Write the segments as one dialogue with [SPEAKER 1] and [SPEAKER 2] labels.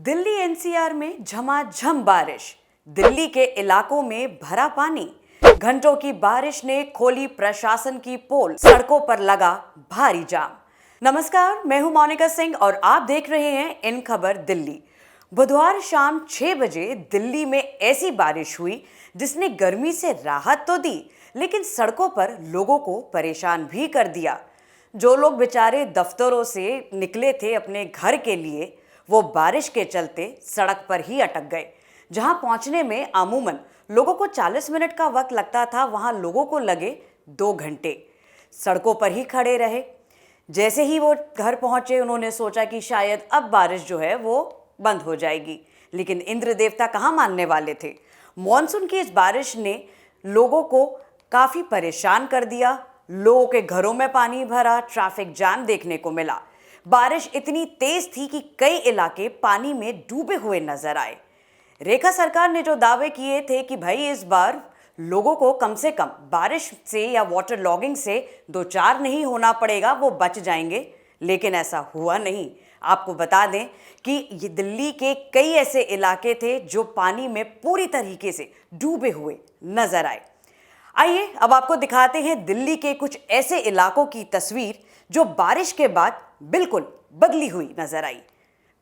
[SPEAKER 1] Delhi NCR में झमाझम बारिश, दिल्ली के इलाकों में भरा पानी। घंटों की बारिश ने खोली प्रशासन की पोल, सड़कों पर लगा भारी जाम। नमस्कार, मैं हूं मोनिका सिंह और आप देख रहे हैं इन खबर दिल्ली। बुधवार शाम 6 बजे दिल्ली में ऐसी बारिश हुई जिसने गर्मी से राहत तो दी, लेकिन सड़कों पर लोगों को परेशान भी कर दिया। जो लोग बेचारे दफ्तरों से निकले थे अपने घर के लिए, वो बारिश के चलते सड़क पर ही अटक गए। जहां पहुंचने में अमूमन लोगों को 40 मिनट का वक्त लगता था, वहां लोगों को लगे 2 घंटे। सड़कों पर ही खड़े रहे। जैसे ही वो घर पहुंचे, उन्होंने सोचा कि शायद अब बारिश जो है वो बंद हो जाएगी, लेकिन इंद्र देवता कहां मानने वाले थे। मॉनसून की इस बारिश ने लोगों को काफी परेशान कर दिया। लोगों के घरों में पानी भरा, ट्रैफिक जाम देखने को मिला। बारिश इतनी तेज थी कि कई इलाके पानी में डूबे हुए नजर आए। रेखा सरकार ने जो दावे किए थे कि भाई इस बार लोगों को कम से कम बारिश से या वाटर लॉगिंग से दो चार नहीं होना पड़ेगा, वो बच जाएंगे, लेकिन ऐसा हुआ नहीं। आपको बता दें कि ये दिल्ली के कई ऐसे इलाके थे जो पानी में पूरी तरीके से डूबे हुए नजर आए। आइए अब आपको दिखाते हैं दिल्ली के कुछ ऐसे इलाकों की तस्वीर जो बारिश के बाद बिल्कुल बदली हुई नजर आई।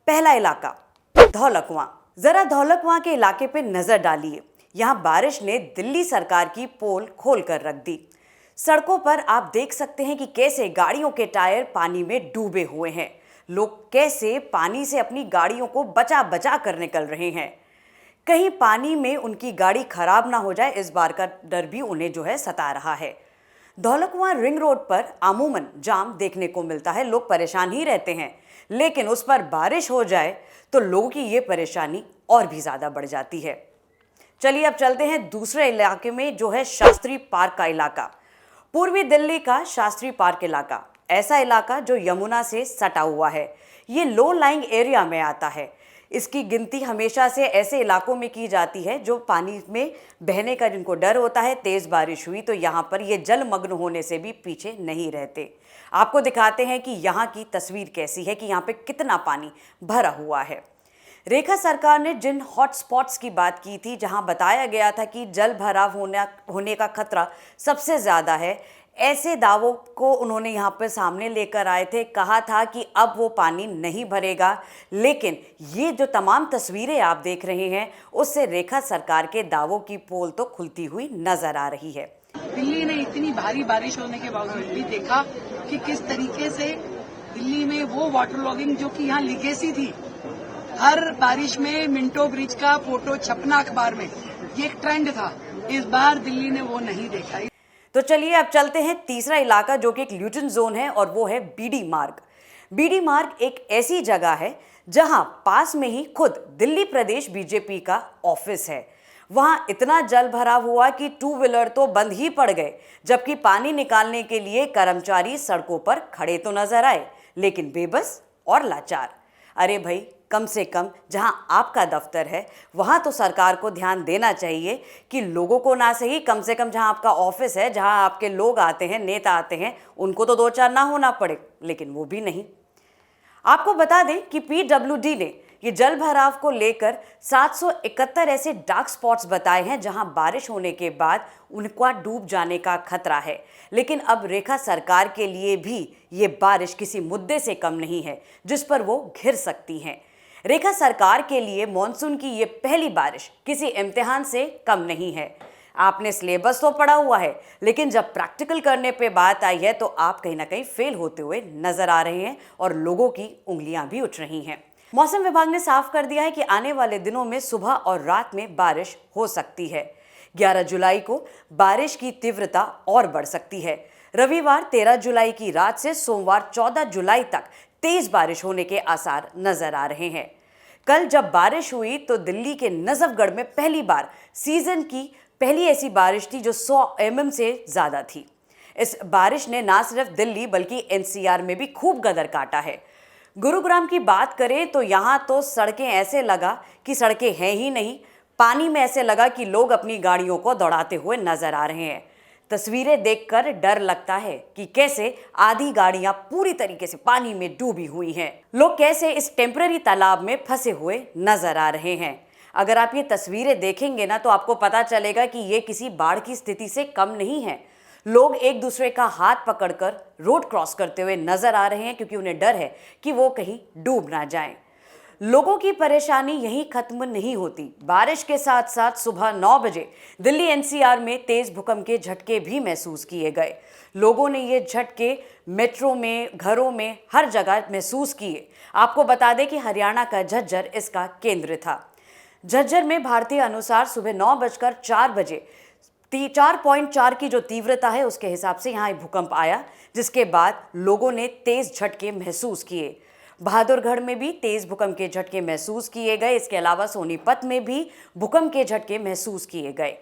[SPEAKER 1] पहला इलाका धौलकुआं। जरा धौलकुआं के इलाके पे नजर डालिए। यहां बारिश ने दिल्ली सरकार की पोल खोल कर रख दी। सड़कों पर आप देख सकते हैं कि कैसे गाड़ियों के टायर पानी में डूबे हुए हैं। लोग कैसे पानी से अपनी गाड़ियों को बचा बचा कर निकल रहे हैं। कहीं पानी में उनकी गाड़ी खराब ना हो जाए, इस बार का डर भी उन्हें जो है सता रहा है। धौलकुआं रिंग रोड पर अमूमन जाम देखने को मिलता है, लोग परेशान ही रहते हैं, लेकिन उस पर बारिश हो जाए तो लोगों की ये परेशानी और भी ज़्यादा बढ़ जाती है। चलिए अब चलते हैं दूसरे इलाके में, जो है शास्त्री पार्क का इलाका। पूर्वी दिल्ली का शास्त्री पार्क इलाका ऐसा इलाका जो यमुना से सटा हुआ है। ये लो लाइंग एरिया में आता है। इसकी गिनती हमेशा से ऐसे इलाकों में की जाती है जो पानी में बहने का जिनको डर होता है। तेज़ बारिश हुई तो यहाँ पर ये जलमग्न होने से भी पीछे नहीं रहते। आपको दिखाते हैं कि यहाँ की तस्वीर कैसी है, कि यहाँ पे कितना पानी भरा हुआ है। रेखा सरकार ने जिन हॉटस्पॉट्स की बात की थी, जहाँ बताया गया था कि जल भराव होने का खतरा सबसे ज़्यादा है, ऐसे दावों को उन्होंने यहाँ पर सामने लेकर आए थे। कहा था कि अब वो पानी नहीं भरेगा, लेकिन ये जो तमाम तस्वीरें आप देख रहे हैं, उससे रेखा सरकार के दावों की पोल तो खुलती हुई नजर आ रही है।
[SPEAKER 2] दिल्ली ने इतनी भारी बारिश होने के बावजूद भी देखा कि किस तरीके से दिल्ली में वो वाटर लॉगिंग जो कि यहाँ लीगेसी थी, हर बारिश में मिंटो ब्रिज का फोटो छपना अखबार में, ये एक ट्रेंड था। इस बार दिल्ली ने वो नहीं देखा।
[SPEAKER 1] तो चलिए अब चलते हैं तीसरा इलाका, जो कि एक ल्यूटन जोन है, और वो है बीडी मार्ग। बीडी मार्ग एक ऐसी जगह है जहां पास में ही खुद दिल्ली प्रदेश बीजेपी का ऑफिस है। वहां इतना जल भराव हुआ कि 2 व्हीलर तो बंद ही पड़ गए, जबकि पानी निकालने के लिए कर्मचारी सड़कों पर खड़े तो नजर आए, लेकिन बेबस और लाचार। अरे भाई, कम से कम जहां आपका दफ्तर है वहां तो सरकार को ध्यान देना चाहिए कि लोगों को ना सही, कम से कम जहां आपका ऑफिस है, जहां आपके लोग आते हैं, नेता आते हैं, उनको तो 2-4 ना होना पड़े, लेकिन वो भी नहीं। आपको बता दें कि पीडब्ल्यूडी ने ये जल भराव को लेकर 771 ऐसे डार्क स्पॉट्स बताए हैं जहां बारिश होने के बाद उनका डूब जाने का खतरा है। लेकिन अब रेखा सरकार के लिए भी ये बारिश किसी मुद्दे से कम नहीं है जिस पर वो घिर सकती हैं। रेखा सरकार के लिए मॉनसून की ये पहली बारिश किसी इम्तिहान से कम नहीं है। आपने सिलेबस तो पढ़ा हुआ है, लेकिन जब प्रैक्टिकल करने पे बात आई है तो आप कहीं ना कहीं फेल होते हुए नजर आ रहे हैं और लोगों की उंगलियां भी उठ रही हैं। मौसम विभाग ने साफ कर दिया है कि आने वाले दिनों में सुबह और रात में बारिश हो सकती है। 11 जुलाई को बारिश की तीव्रता और बढ़ सकती है। रविवार 13 जुलाई की रात से सोमवार 14 जुलाई तक तेज बारिश होने के आसार नजर आ रहे हैं। कल जब बारिश हुई तो दिल्ली के नजफगढ़ में पहली बार सीजन की पहली ऐसी बारिश थी जो 100 mm से ज्यादा थी। इस बारिश ने ना सिर्फ दिल्ली बल्कि एनसीआर में भी खूब गदर काटा है। गुरुग्राम की बात करें तो यहाँ तो सड़कें ऐसे लगा कि सड़कें हैं ही नहीं। पानी में ऐसे लगा कि लोग अपनी गाड़ियों को दौड़ाते हुए नजर आ रहे हैं। तस्वीरें देखकर डर लगता है कि कैसे आधी गाड़ियां पूरी तरीके से पानी में डूबी हुई हैं। लोग कैसे इस टेम्पररी तालाब में फंसे हुए नजर आ रहे हैं। अगर आप ये तस्वीरें देखेंगे ना तो आपको पता चलेगा कि ये किसी बाढ़ की स्थिति से कम नहीं है। लोग एक दूसरे का हाथ पकड़कर रोड क्रॉस करते हुए नजर आ रहे हैं क्योंकि उन्हें डर है कि वो कहीं डूब ना जाएं। लोगों की परेशानी यहीं खत्म नहीं होती। बारिश के साथ साथ सुबह 9 बजे दिल्ली एनसीआर में तेज भूकंप के झटके भी महसूस किए गए। लोगों ने ये झटके मेट्रो में, घरों में, हर जगह महसूस किए। आपको बता दें कि हरियाणा का झज्जर इसका केंद्र था। झज्जर में भारतीय अनुसार सुबह 9:04 बजे 4.4 की जो तीव्रता है उसके हिसाब से यहाँ भूकंप आया, जिसके बाद लोगों ने तेज झटके महसूस किए। बहादुरगढ़ में भी तेज भूकंप के झटके महसूस किए गए। इसके अलावा सोनीपत में भी भूकंप के झटके महसूस किए गए।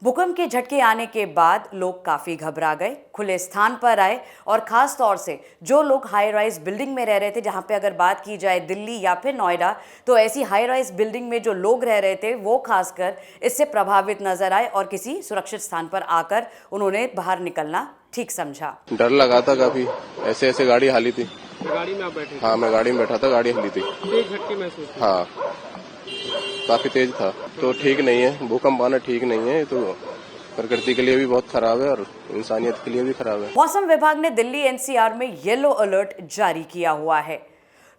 [SPEAKER 1] भूकंप के झटके आने के बाद लोग काफ़ी घबरा गए, खुले स्थान पर आए और ख़ास तौर से जो लोग हाई राइज बिल्डिंग में रह रहे थे, जहां पे अगर बात की जाए दिल्ली या फिर नोएडा, तो ऐसी हाई राइज बिल्डिंग में जो लोग रह रहे थे वो खासकर इससे प्रभावित नजर आए और किसी सुरक्षित स्थान पर आकर उन्होंने बाहर निकलना ठीक समझा।
[SPEAKER 3] डर लगा था काफी, ऐसे ऐसे गाड़ी हाली थी।
[SPEAKER 4] गाड़ी में आप बैठे थे?
[SPEAKER 3] हाँ, मैं गाड़ी में बैठा था, गाड़ी हिली थी।
[SPEAKER 4] तेज झटके महसूस हुए?
[SPEAKER 3] हाँ, काफी तेज था। तो ठीक नहीं है, भूकंप आना ठीक नहीं है। तो प्रकृति के लिए भी बहुत खराब है और इंसानियत के लिए भी खराब है।
[SPEAKER 1] मौसम विभाग ने दिल्ली एनसीआर में येलो अलर्ट जारी किया हुआ है।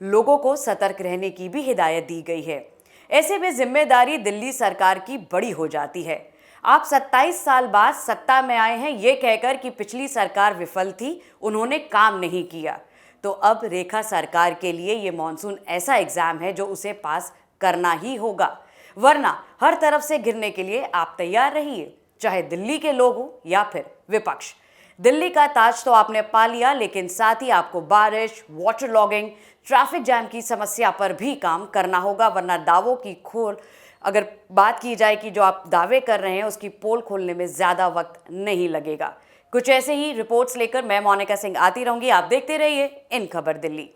[SPEAKER 1] लोगों को सतर्क रहने की भी हिदायत दी गई है। ऐसे में जिम्मेदारी दिल्ली सरकार की बड़ी हो जाती है। आप 27 साल बाद सत्ता में आए हैं ये कहकर कि पिछली सरकार विफल थी, उन्होंने काम नहीं किया। तो अब रेखा सरकार के लिए ये मॉनसून ऐसा एग्जाम है जो उसे पास करना ही होगा, वरना हर तरफ से गिरने के लिए आप तैयार रहिए, चाहे दिल्ली के लोग हो या फिर विपक्ष। दिल्ली का ताज तो आपने पा लिया, लेकिन साथ ही आपको बारिश, वाटर लॉगिंग, ट्रैफिक जैम की समस्या पर भी काम करना होगा, वरना दावों की खोल अगर बात की जाए कि जो आप दावे कर रहे हैं उसकी पोल खोलने में ज़्यादा वक्त नहीं लगेगा। कुछ ऐसे ही रिपोर्ट्स लेकर मैं मोनिका सिंह आती रहूंगी। आप देखते रहिए इन खबर दिल्ली।